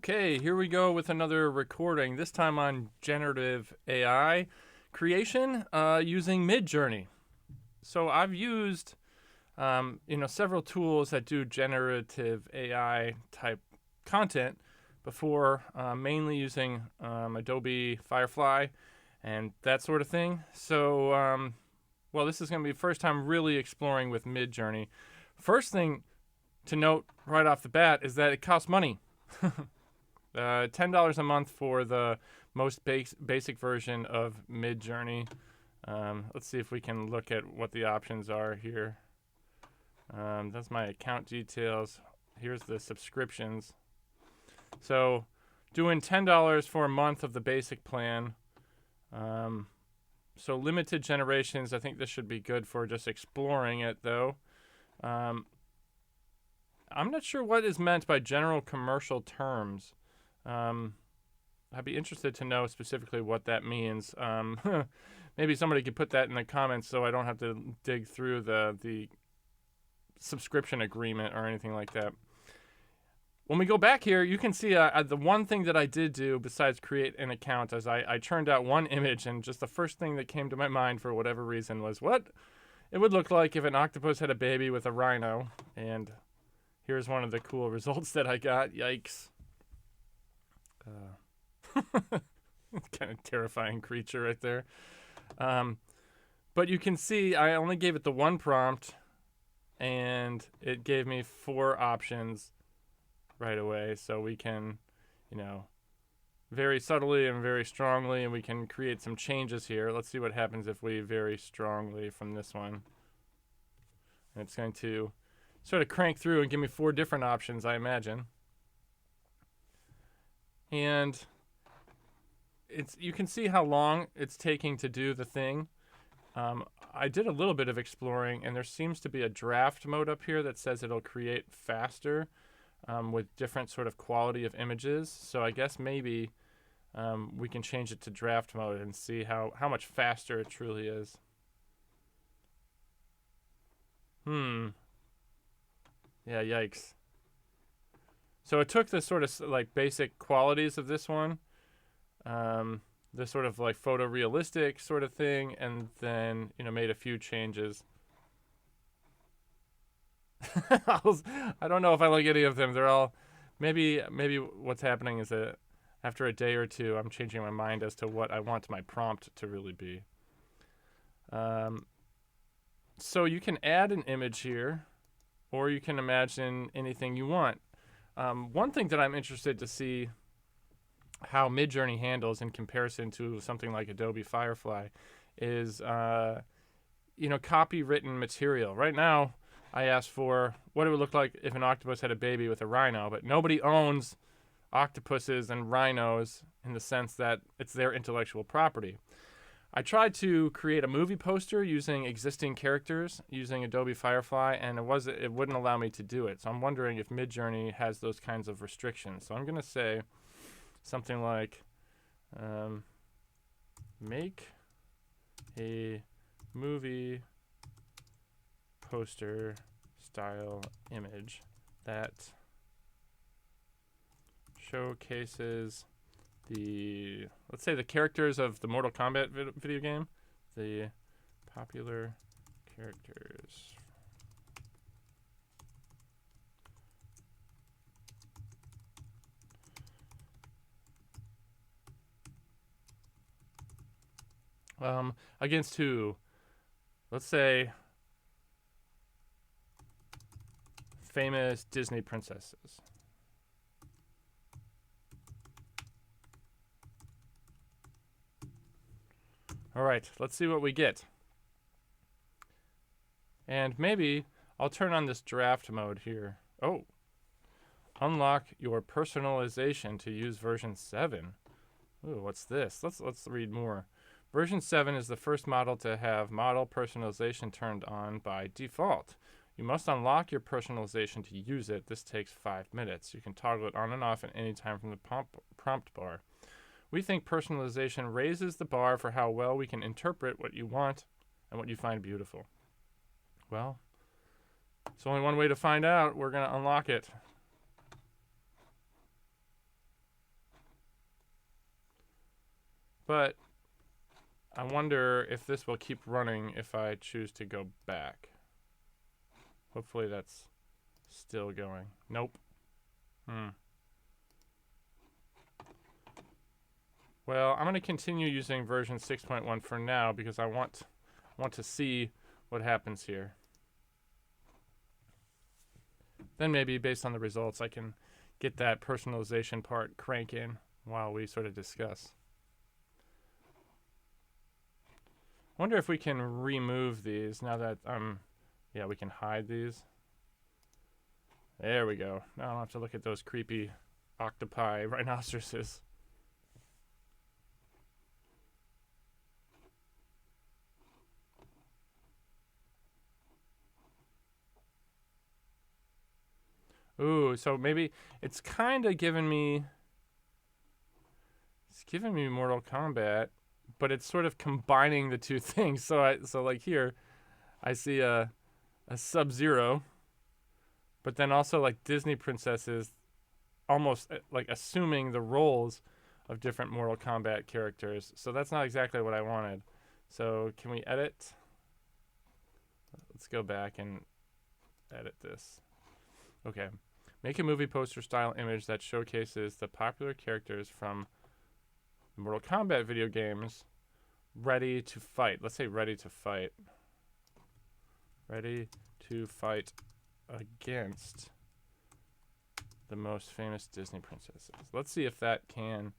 Okay, here we go with another recording, this time on generative AI creation using Midjourney. So I've used several tools that do generative AI type content before, mainly using Adobe Firefly and that sort of thing. So, this is going to be the first time really exploring with Midjourney. First thing to note right off the bat is that it costs money. $10 a month for the most basic version of Midjourney. Let's see if we can look at what the options are here. That's my account details. Here's the subscriptions. So doing $10 for a month of the basic plan. So limited generations, I think this should be good for just exploring it though. I'm not sure what is meant by general commercial terms. I'd be interested to know specifically what that means. Maybe somebody could put that in the comments so I don't have to dig through the subscription agreement or anything like that. When we go back here, you can see the one thing that I did do besides create an account is I churned out one image, and just the first thing that came to my mind for whatever reason was what it would look like if an octopus had a baby with a rhino. And here's one of the cool results that I got. Yikes. Kind of terrifying creature right there. But you can see I only gave it the one prompt, and it gave me 4 options right away. So we can, very subtly and very strongly, and we can create some changes here. Let's see what happens if we very strongly from this one. And it's going to sort of crank through and give me 4 different options, I imagine. And you can see how long it's taking to do the thing. I did a little bit of exploring, and there seems to be a draft mode up here that says it'll create faster with different sort of quality of images. So I guess maybe we can change it to draft mode and see how much faster it truly is. Yeah, yikes. So it took the sort of like basic qualities of this one, the sort of like photorealistic sort of thing, and then made a few changes. I don't know if I like any of them. They're all maybe what's happening is that after a day or two, I'm changing my mind as to what I want my prompt to really be. So you can add an image here, or you can imagine anything you want. One thing that I'm interested to see how Midjourney handles in comparison to something like Adobe Firefly is, copywritten material. Right now, I asked for what it would look like if an octopus had a baby with a rhino, but nobody owns octopuses and rhinos in the sense that it's their intellectual property. I tried to create a movie poster using existing characters using Adobe Firefly, and it wouldn't allow me to do it. So I'm wondering if Midjourney has those kinds of restrictions. So I'm going to say something like, make a movie poster style image that showcases let's say the characters of the Mortal Kombat video game, the popular characters. Against who? Let's say famous Disney princesses. All right, let's see what we get. And maybe I'll turn on this draft mode here. Oh, unlock your personalization to use version 7. Ooh, what's this? Let's read more. Version 7 is the first model to have model personalization turned on by default. You must unlock your personalization to use it. This takes 5 minutes. You can toggle it on and off at any time from the prompt bar. We think personalization raises the bar for how well we can interpret what you want and what you find beautiful. Well, there's only one way to find out. We're going to unlock it. But I wonder if this will keep running if I choose to go back. Hopefully that's still going. Nope. Well, I'm going to continue using version 6.1 for now because I want to see what happens here. Then maybe based on the results, I can get that personalization part cranking while we sort of discuss. I wonder if we can remove these now that yeah, we can hide these. There we go. Now I don't have to look at those creepy octopi rhinoceroses. Ooh, so maybe it's kind of giving me Mortal Kombat, but it's sort of combining the two things. So like here, I see a Sub-Zero, but then also like Disney princesses, almost like assuming the roles of different Mortal Kombat characters. So that's not exactly what I wanted. So can we edit? Let's go back and edit this. Okay. Make a movie poster style image that showcases the popular characters from the Mortal Kombat video games ready to fight. Let's say ready to fight. Ready to fight against the most famous Disney princesses. Let's see if that can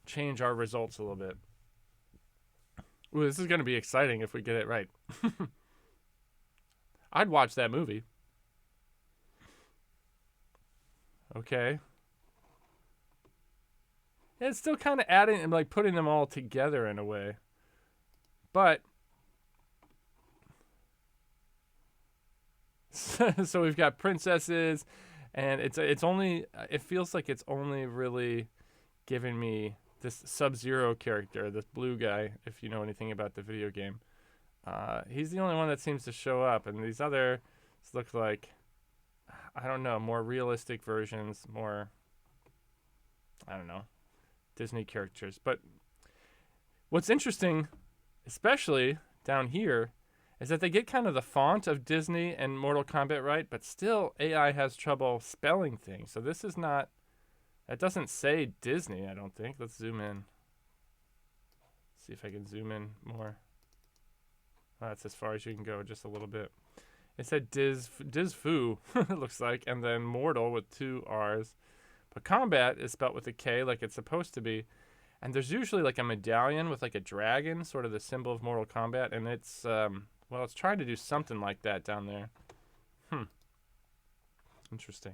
change our results a little bit. Ooh, this is going to be exciting if we get it right. I'd watch that movie. Okay. Yeah, it's still kind of adding and like putting them all together in a way. But so we've got princesses, and it feels like it's only really giving me this Sub-Zero character, this blue guy, if you know anything about the video game. He's the only one that seems to show up, and these others look like, I don't know, more realistic versions, more, I don't know, Disney characters. But what's interesting, especially down here, is that they get kind of the font of Disney and Mortal Kombat right, but still AI has trouble spelling things. So this is not, that doesn't say Disney, I don't think. Let's zoom in. See if I can zoom in more. Oh, that's as far as you can go, just a little bit. It said Disfu, it looks like, and then Mortal with 2 R's. But Combat is spelled with a K like it's supposed to be. And there's usually like a medallion with like a dragon, sort of the symbol of Mortal Kombat, and it's, well, it's trying to do something like that down there. Interesting.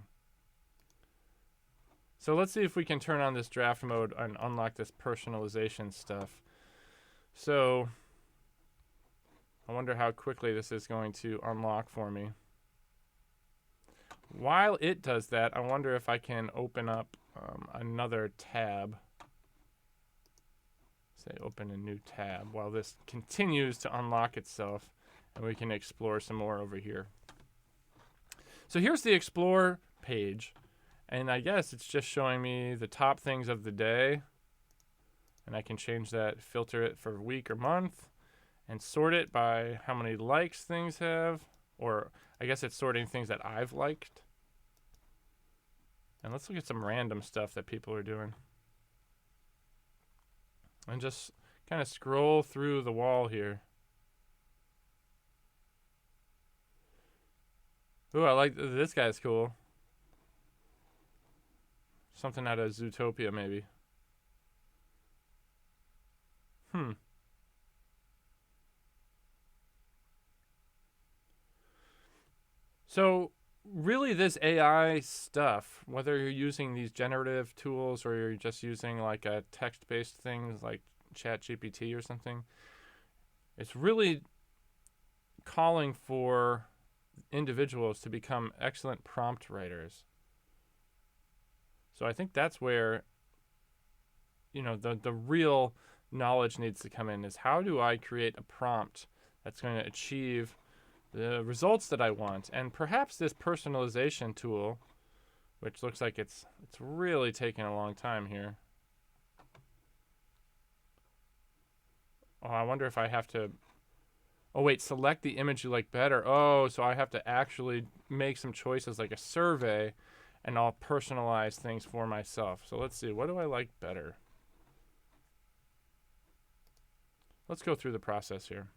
So let's see if we can turn on this draft mode and unlock this personalization stuff. So I wonder how quickly this is going to unlock for me. While it does that, I wonder if I can open up another tab. Say open a new tab while this continues to unlock itself, and we can explore some more over here. So here's the explore page, and I guess it's just showing me the top things of the day, and I can change that, filter it for week or month, and sort it by how many likes things have, or I guess it's sorting things that I've liked. And let's look at some random stuff that people are doing. And just kind of scroll through the wall here. Ooh, I like this guy's cool. Something out of Zootopia, maybe. So really this AI stuff, whether you're using these generative tools or you're just using like a text-based things like ChatGPT or something, it's really calling for individuals to become excellent prompt writers. So I think that's where, you know, the real knowledge needs to come in, is how do I create a prompt that's going to achieve the results that I want. And perhaps this personalization tool, which looks like it's really taking a long time here. Oh, I wonder if I have to. Oh, wait, select the image you like better. Oh, so I have to actually make some choices like a survey, and I'll personalize things for myself. So let's see. What do I like better? Let's go through the process here.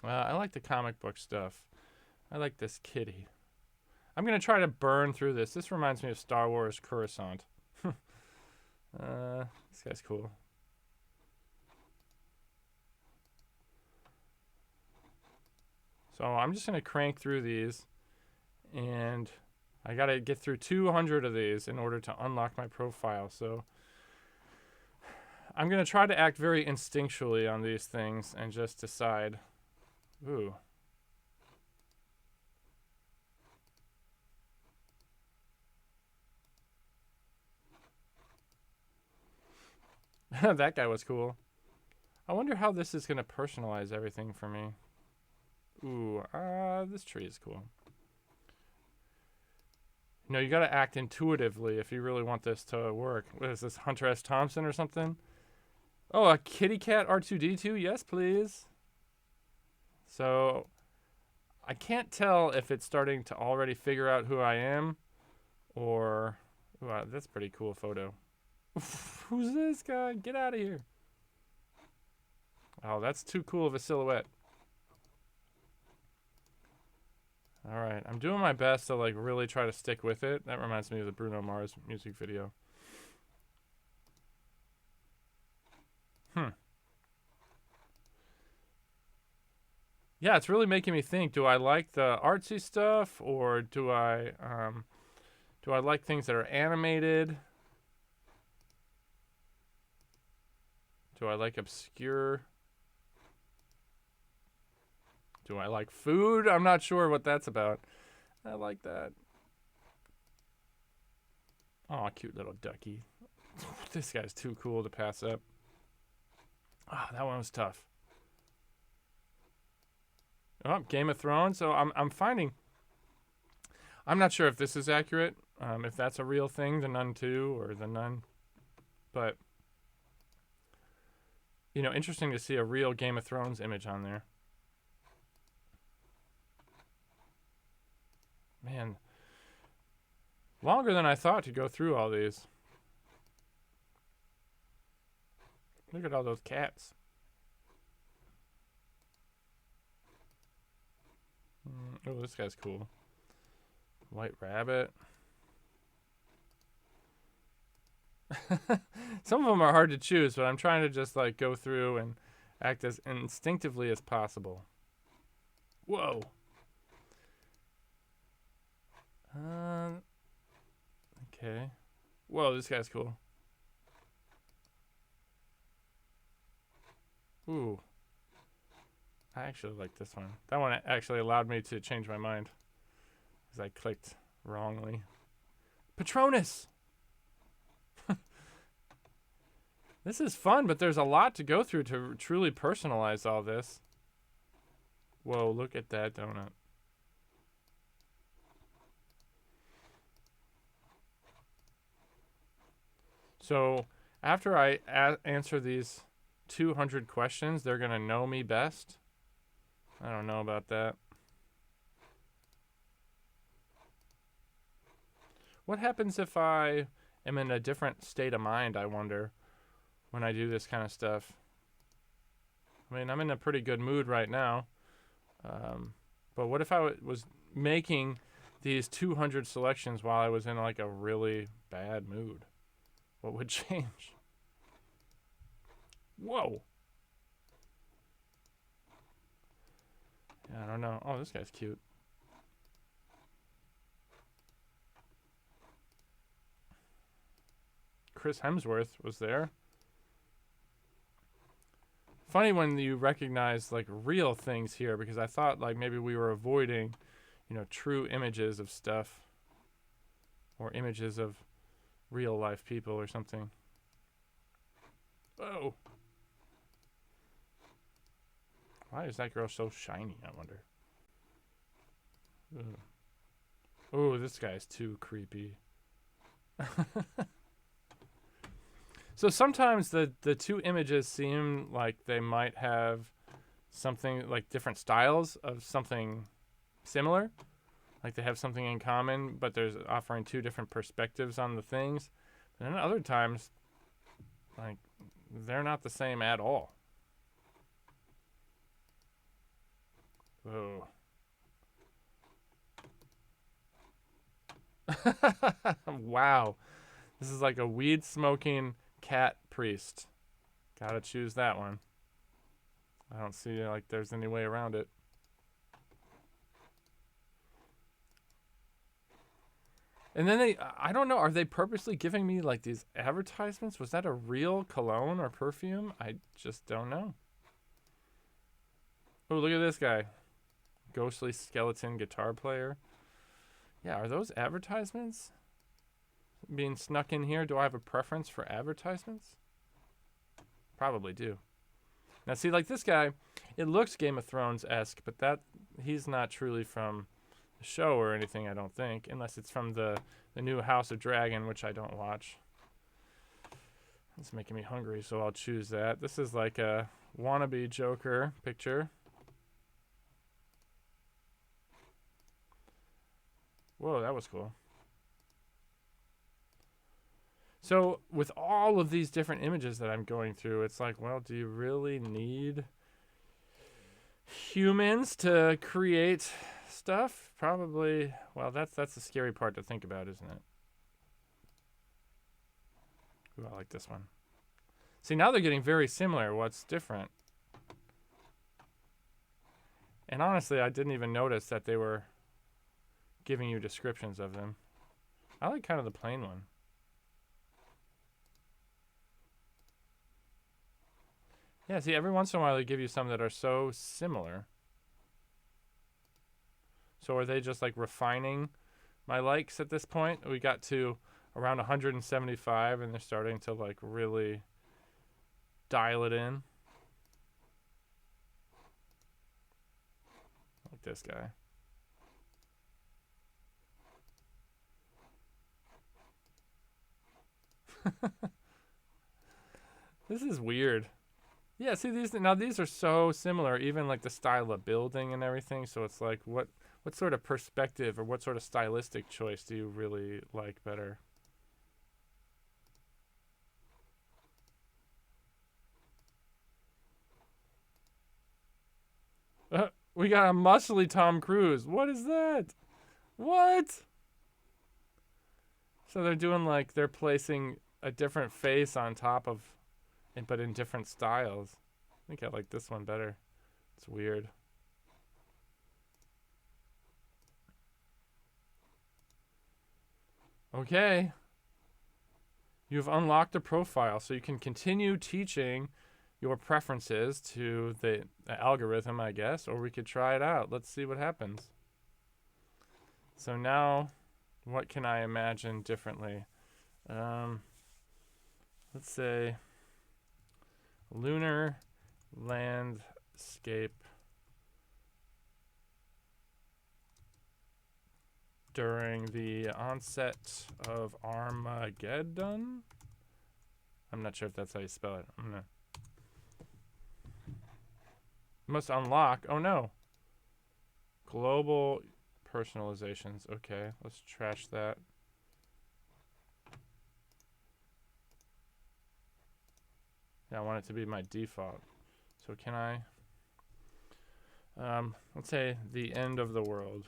I like the comic book stuff. I like this kitty. I'm going to try to burn through this. This reminds me of Star Wars Coruscant. This guy's cool. So I'm just going to crank through these, and I got to get through 200 of these in order to unlock my profile. So I'm going to try to act very instinctually on these things and just decide. Ooh. That guy was cool. I wonder how this is going to personalize everything for me. Ooh, this tree is cool. You know, you got to act intuitively if you really want this to work. What is this, Hunter S. Thompson or something? Oh, a kitty cat R2D2? Yes, please. So, I can't tell if it's starting to already figure out who I am or... Ooh, that's a pretty cool photo. Who's this guy? Get out of here. Oh, that's too cool of a silhouette. All right, I'm doing my best to like really try to stick with it. That reminds me of the Bruno Mars music video. Yeah, it's really making me think. Do I like the artsy stuff, or do I like things that are animated? Do I like obscure? Do I like food? I'm not sure what that's about. I like that. Oh, cute little ducky. This guy's too cool to pass up. Oh, that one was tough. Oh, Game of Thrones. So I'm finding. I'm not sure if this is accurate. If that's a real thing, the Nun 2 or the Nun. But, you know, interesting to see a real Game of Thrones image on there. Man, longer than I thought to go through all these. Look at all those cats. Oh, this guy's cool. White rabbit. Some of them are hard to choose, but I'm trying to just like go through and act as instinctively as possible. Whoa. Okay. Whoa, this guy's cool. Ooh. I actually like this one. That one actually allowed me to change my mind. Because I clicked wrongly. Patronus! This is fun, but there's a lot to go through to truly personalize all this. Whoa, look at that donut. So, after I answer these 200 questions, they're going to know me best? I don't know about that. What happens if I am in a different state of mind, I wonder, when I do this kind of stuff? I mean, I'm in a pretty good mood right now. But what if I was making these 200 selections while I was in like a really bad mood? What would change? Whoa. Yeah, I don't know. Oh, this guy's cute. Chris Hemsworth was there. Funny when you recognize like real things here, because I thought like maybe we were avoiding, you know, true images of stuff or images of real life people or something. Whoa. Why is that girl so shiny, I wonder? Oh, this guy's too creepy. So sometimes the two images seem like they might have something like different styles of something similar. Like they have something in common, but there's offering two different perspectives on the things. And then other times, like, they're not the same at all. Whoa. Wow. This is like a weed smoking cat priest. Gotta choose that one. I don't see like there's any way around it. And then I don't know, are they purposely giving me like these advertisements? Was that a real cologne or perfume? I just don't know. Oh, look at this guy. Ghostly skeleton guitar player. Yeah, are those advertisements being snuck in here? Do I have a preference for advertisements? Probably do. Now, see, like this guy, it looks Game of Thrones-esque, but that he's not truly from the show or anything, I don't think, unless it's from the new House of Dragon, which I don't watch. It's making me hungry, so I'll choose that. This is like a wannabe Joker picture. Whoa, that was cool. So with all of these different images that I'm going through, it's like, well, do you really need humans to create stuff? Probably. Well, that's the scary part to think about, isn't it? Ooh, I like this one. See, now they're getting very similar. What's different? And honestly, I didn't even notice that they were giving you descriptions of them. I like kind of the plain one. Yeah, see, every once in a while they give you some that are so similar. So are they just like refining my likes at this point? We got to around 175 and they're starting to like really dial it in. Like this guy. This is weird. Yeah, see these are so similar, even like the style of building and everything. So it's like what sort of perspective or what sort of stylistic choice do you really like better? We got a muscly Tom Cruise. What is that? What? So they're doing like they're placing a different face on top of but in different styles. I think I like this one better. It's weird. Okay. You've unlocked a profile, so you can continue teaching your preferences to the algorithm, I guess, or we could try it out. Let's see what happens. So now, what can I imagine differently? Let's say lunar landscape during the onset of Armageddon. I'm not sure if that's how you spell it. Must unlock. Oh no. Global personalizations. Okay, let's trash that. Yeah, I want it to be my default. So can I? Let's say the end of the world.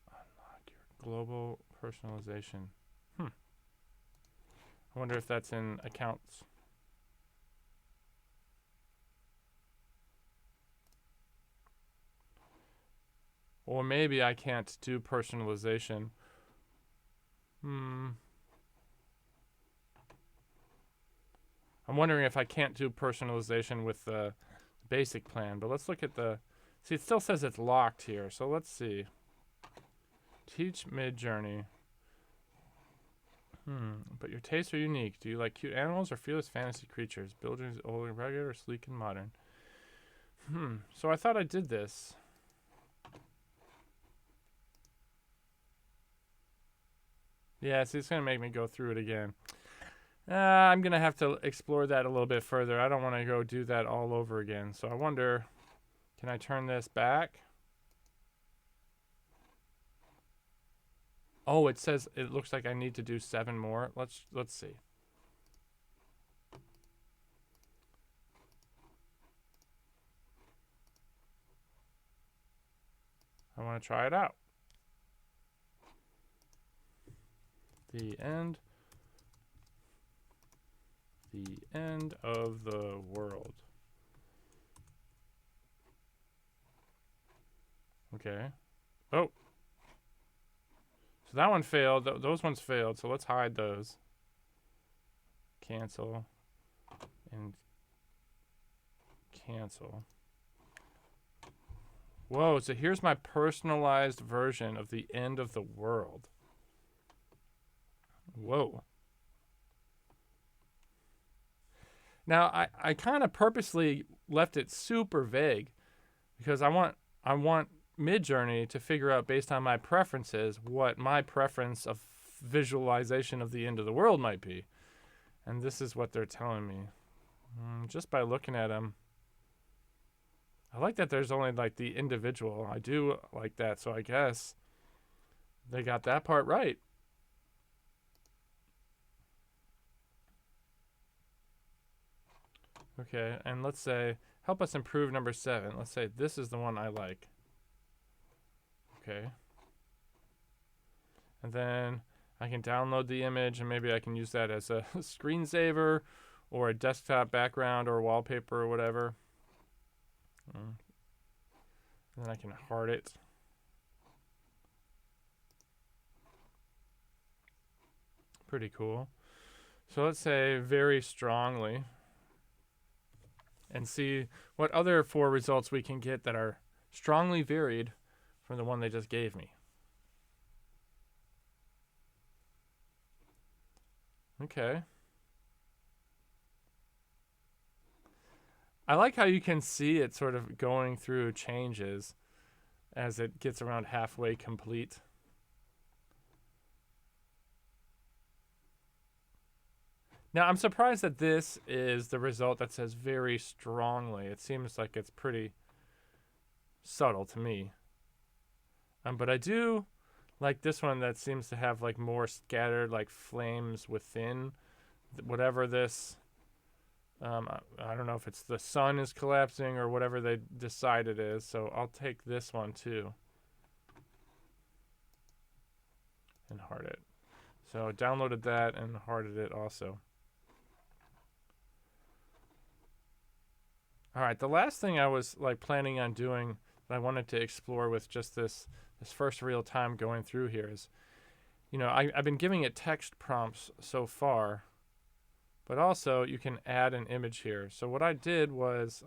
Unlock your global personalization. I wonder if that's in accounts. Or maybe I can't do personalization. I'm wondering if I can't do personalization with the basic plan, but let's look at the... See, it still says it's locked here, so let's see. Teach Midjourney. But your tastes are unique. Do you like cute animals or fearless fantasy creatures? Buildings old and rugged or sleek and modern? So I thought I did this. Yeah, see, it's going to make me go through it again. I'm going to have to explore that a little bit further. I don't want to go do that all over again. So I wonder, can I turn this back? Oh, it says it looks like I need to do 7 more. Let's see. I want to try it out. The end. The end of the world. Okay. Oh. So that one failed. Those ones failed. So let's hide those. Cancel. And cancel. Whoa, so here's my personalized version of the end of the world. Whoa. Now, I kind of purposely left it super vague because I want Midjourney to figure out based on my preferences what my preference of visualization of the end of the world might be. And this is what they're telling me. Just by looking at them. I like that there's only like the individual. I do like that, so I guess they got that part right. Okay, and let's say, help us improve number 7. Let's say this is the one I like. Okay. And then I can download the image and maybe I can use that as a screensaver or a desktop background or wallpaper or whatever. And then I can heart it. Pretty cool. So let's say very strongly and see what other 4 results we can get that are strongly varied from the one they just gave me. Okay. I like how you can see it sort of going through changes as it gets around halfway complete. Now, I'm surprised that this is the result that says very strongly. It seems like it's pretty subtle to me. But I do like this one that seems to have like more scattered like flames within whatever this. I don't know if it's the sun is collapsing or whatever they decide it is. So I'll take this one too. And heart it. So I downloaded that and hearted it also. All right, the last thing I was like planning on doing that I wanted to explore with just this first real time going through here is, I've been giving it text prompts so far, but also you can add an image here. So what I did was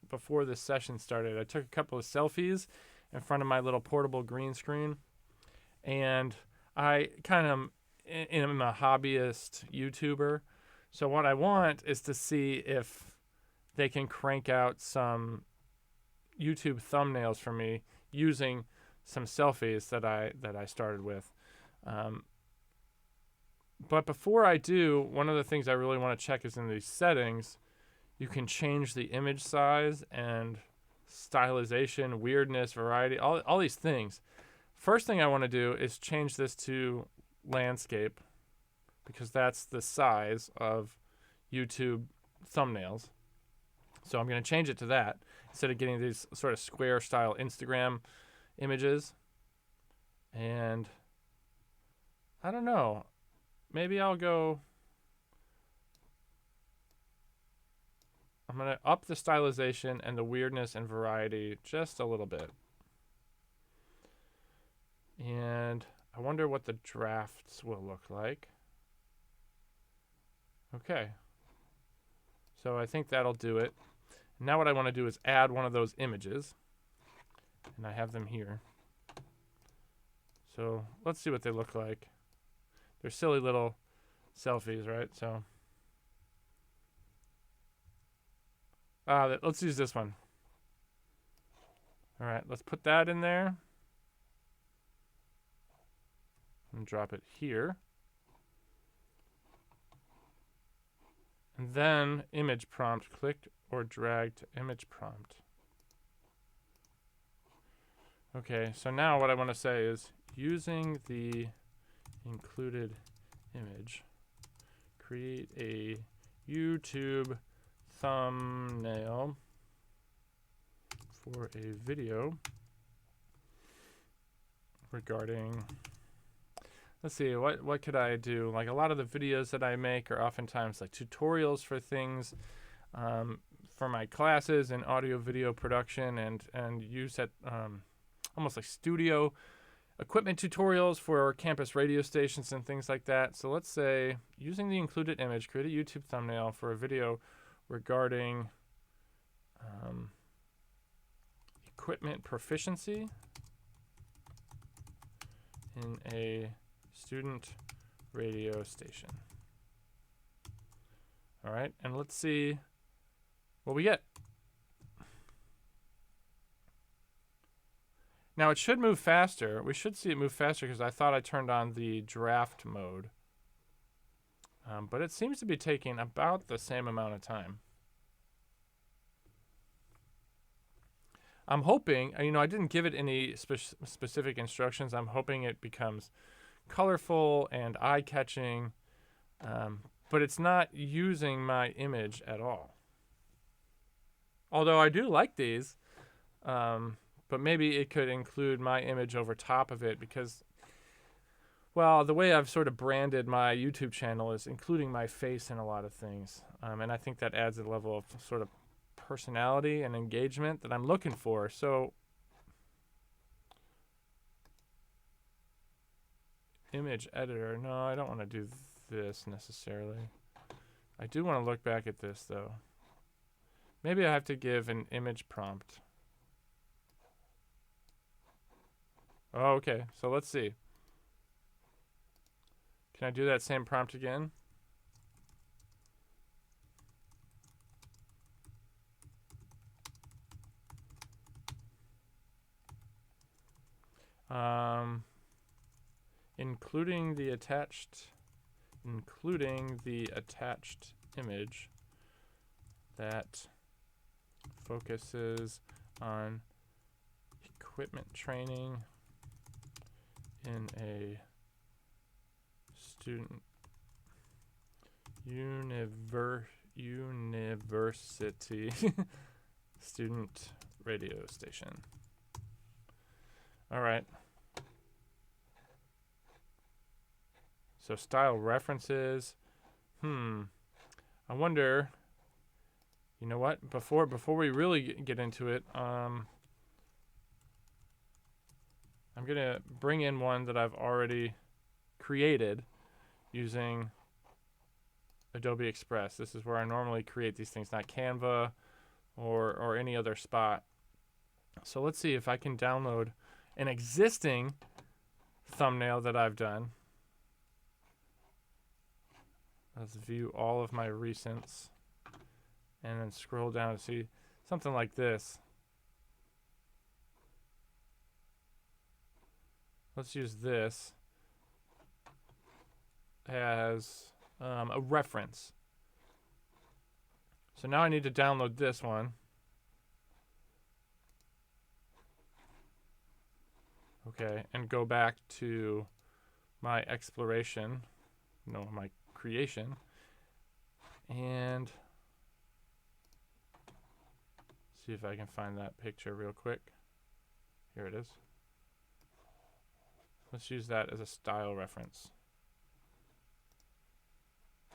before this session started, I took a couple of selfies in front of my little portable green screen, and I kind of am a hobbyist YouTuber. So what I want is to see if they can crank out some YouTube thumbnails for me using some selfies that I started with. But before I do, one of the things I really want to check is in these settings, you can change the image size and stylization, weirdness, variety, all these things. First thing I want to do is change this to landscape because that's the size of YouTube thumbnails. So I'm going to change it to that instead of getting these sort of square style Instagram images. And I don't know. Maybe I'll go. I'm going to up the stylization and the weirdness and variety just a little bit. And I wonder what the drafts will look like. Okay. So I think that'll do it. Now what I want to do is add one of those images. And I have them here. So let's see what they look like. They're silly little selfies, right? So let's use this one. All right, let's put that in there. and drop it here. And then image prompt, click or drag to image prompt. Okay, so now what I want to say is using the included image, create a YouTube thumbnail for a video regarding, let's see, what could I do? Like a lot of the videos that I make are oftentimes like tutorials for things for my classes in audio video production and use at almost like studio equipment tutorials for campus radio stations and things like that. So let's say using the included image, create a YouTube thumbnail for a video regarding equipment proficiency in a student radio station. All right, and let's see what we get. Now it should move faster. We should see it move faster because I thought I turned on the draft mode. But it seems to be taking about the same amount of time. I'm hoping, I didn't give it any specific instructions. I'm hoping it becomes colorful and eye-catching, but it's not using my image at all. Although I do like these, but maybe it could include my image over top of it because, well, the way I've sort of branded my YouTube channel is including my face in a lot of things, and I think that adds a level of sort of personality and engagement that I'm looking for. So image editor, no, I don't want to do this necessarily. I do want to look back at this though. Maybe I have to give an image prompt. Oh, okay, so let's see. Can I do that same prompt again? Including the attached image that focuses on equipment training in a student university student radio station. All right. So style references. I wonder, you know what? Before we really get into it, I'm going to bring in one that I've already created using Adobe Express. This is where I normally create these things, not Canva or any other spot. So let's see if I can download an existing thumbnail that I've done. Let's view all of my recents and then scroll down to see something like this. Let's use this as a reference. So now I need to download this one. Okay, and go back to my exploration, my creation, and see if I can find that picture real quick. Here it is. Let's use that as a style reference.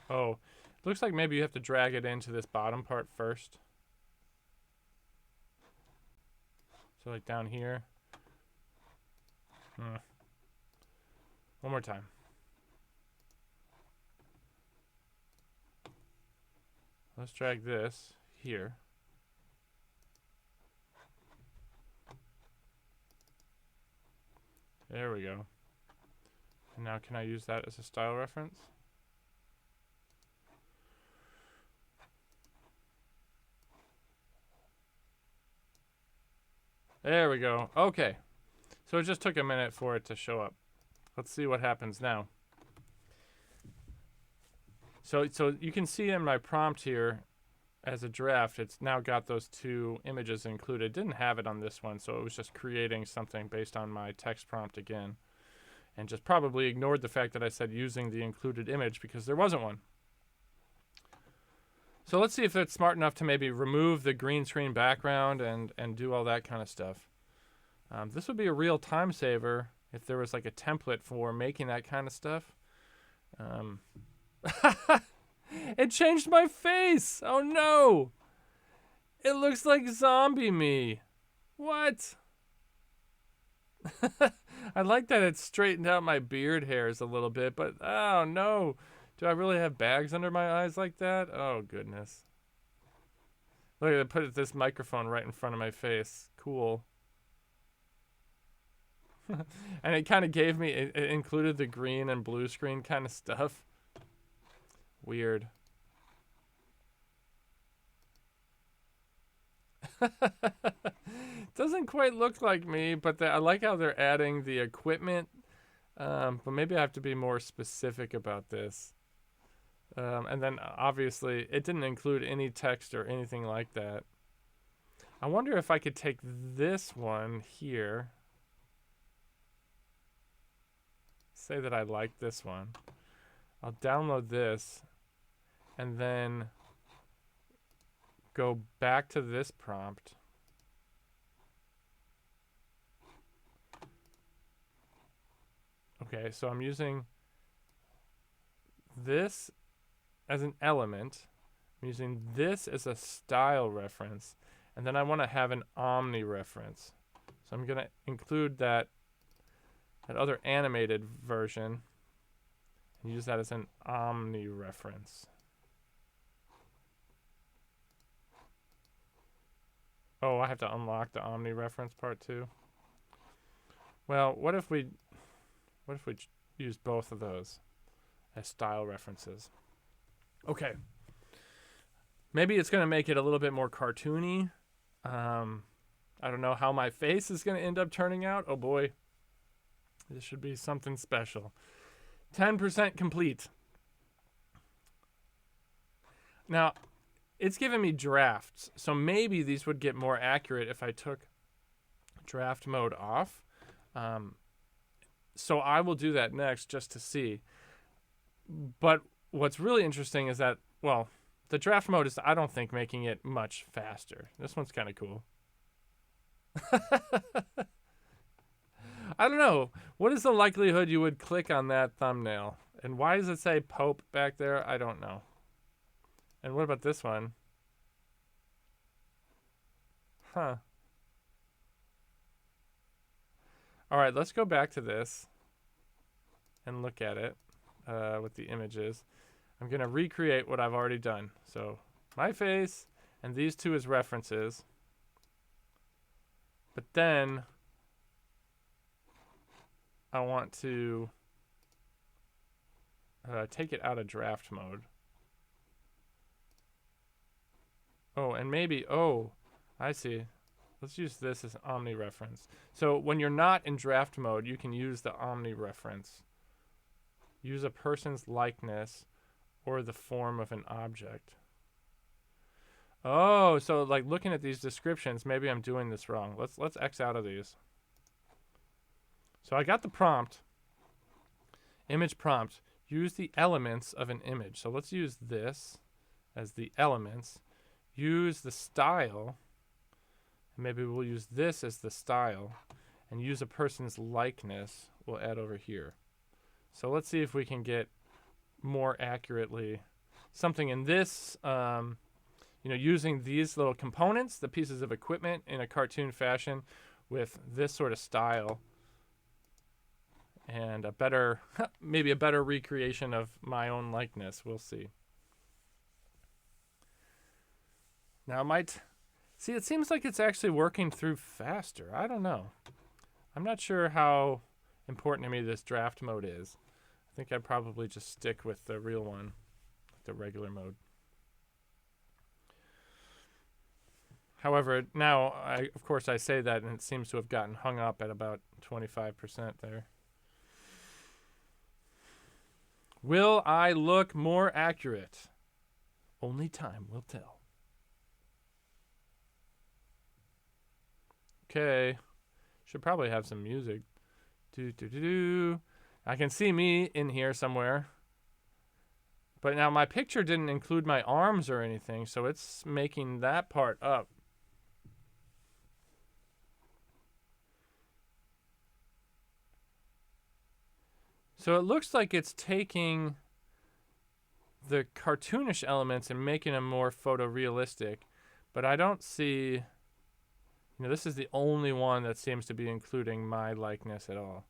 Oh, looks like maybe you have to drag it into this bottom part first. So like down here. One more time. Let's drag this here. There we go. And now can I use that as a style reference? There we go. Okay. So it just took a minute for it to show up. Let's see what happens now. So you can see in my prompt here, as a draft, it's now got those two images included. Didn't have it on this one, so it was just creating something based on my text prompt again. And just probably ignored the fact that I said using the included image because there wasn't one. So let's see if it's smart enough to maybe remove the green screen background and do all that kind of stuff. This would be a real time saver if there was like a template for making that kind of stuff. It changed my face. Oh no. It looks like zombie me. What? I like that it straightened out my beard hairs a little bit, but oh no. Do I really have bags under my eyes like that? Oh goodness. Look, I put this microphone right in front of my face. Cool. And it kind of gave me, it included the green and blue screen kind of stuff. Weird. Doesn't quite look like me, but I like how they're adding the equipment. But maybe I have to be more specific about this. And then obviously it didn't include any text or anything like that. I wonder if I could take this one here. Say that I like this one. I'll download this and then go back to this prompt. Okay, so I'm using this as an element. I'm using this as a style reference. And then I want to have an omni reference. So I'm going to include that other animated version and use that as an omni reference. Oh, I have to unlock the omni reference part too. Well, what if we use both of those as style references? Okay. Maybe it's going to make it a little bit more cartoony. I don't know how my face is going to end up turning out. Oh boy. This should be something special. 10% complete. Now, it's giving me drafts, so maybe these would get more accurate if I took draft mode off. So I will do that next just to see. But what's really interesting is that, well, the draft mode is, I don't think, making it much faster. This one's kind of cool. I don't know. What is the likelihood you would click on that thumbnail? And why does it say Pope back there? I don't know. And what about this one? Huh. All right, let's go back to this and look at it with the images. I'm going to recreate what I've already done. So my face and these two as references. But then I want to take it out of draft mode. Oh, and maybe, oh, I see. Let's use this as omni reference. So when you're not in draft mode, you can use the omni reference. Use a person's likeness or the form of an object. Oh, so like looking at these descriptions, maybe I'm doing this wrong. Let's X out of these. So I got the prompt, image prompt, use the elements of an image. So let's use this as the elements, use the style, and maybe we'll use this as the style, and use a person's likeness we'll add over here. So let's see if we can get more accurately something in this, using these little components, the pieces of equipment in a cartoon fashion with this sort of style. And a better, maybe a better recreation of my own likeness. We'll see. Now it seems like it's actually working through faster. I don't know. I'm not sure how important to me this draft mode is. I think I'd probably just stick with the real one, the regular mode. However, now, of course I say that and it seems to have gotten hung up at about 25% there. Will I look more accurate? Only time will tell. Okay. Should probably have some music. Do do do do. I can see me in here somewhere. But now my picture didn't include my arms or anything, so it's making that part up. So it looks like it's taking the cartoonish elements and making them more photorealistic. But I don't see, this is the only one that seems to be including my likeness at all.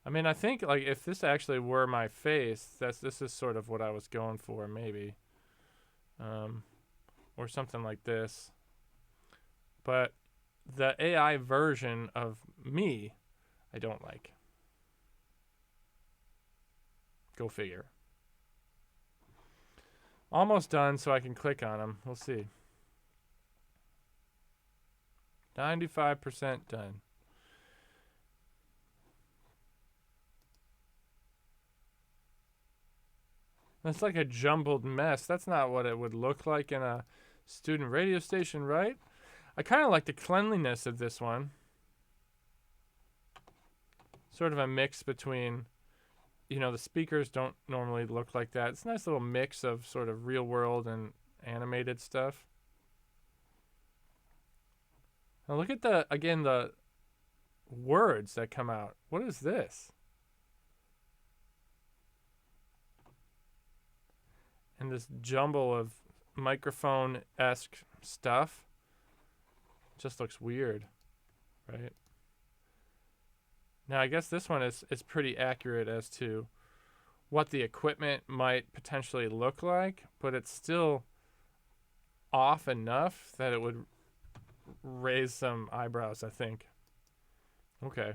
I mean, I think like if this actually were my face, this is sort of what I was going for, maybe, or something like this. But the AI version of me, I don't like. Go figure. Almost done, so I can click on them. We'll see. 95% done. It's like a jumbled mess. That's not what it would look like in a student radio station, right? I kind of like the cleanliness of this one. Sort of a mix between, the speakers don't normally look like that. It's a nice little mix of sort of real world and animated stuff. Now look at the words that come out. What is this? And this jumble of microphone-esque stuff just looks weird, right? Now I guess this one is pretty accurate as to what the equipment might potentially look like, but it's still off enough that it would raise some eyebrows, I think. Okay.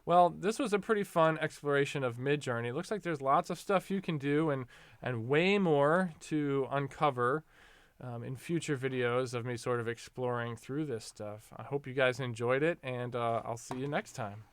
Well, this was a pretty fun exploration of Midjourney. It looks like there's lots of stuff you can do and way more to uncover in future videos of me sort of exploring through this stuff. I hope you guys enjoyed it, and I'll see you next time.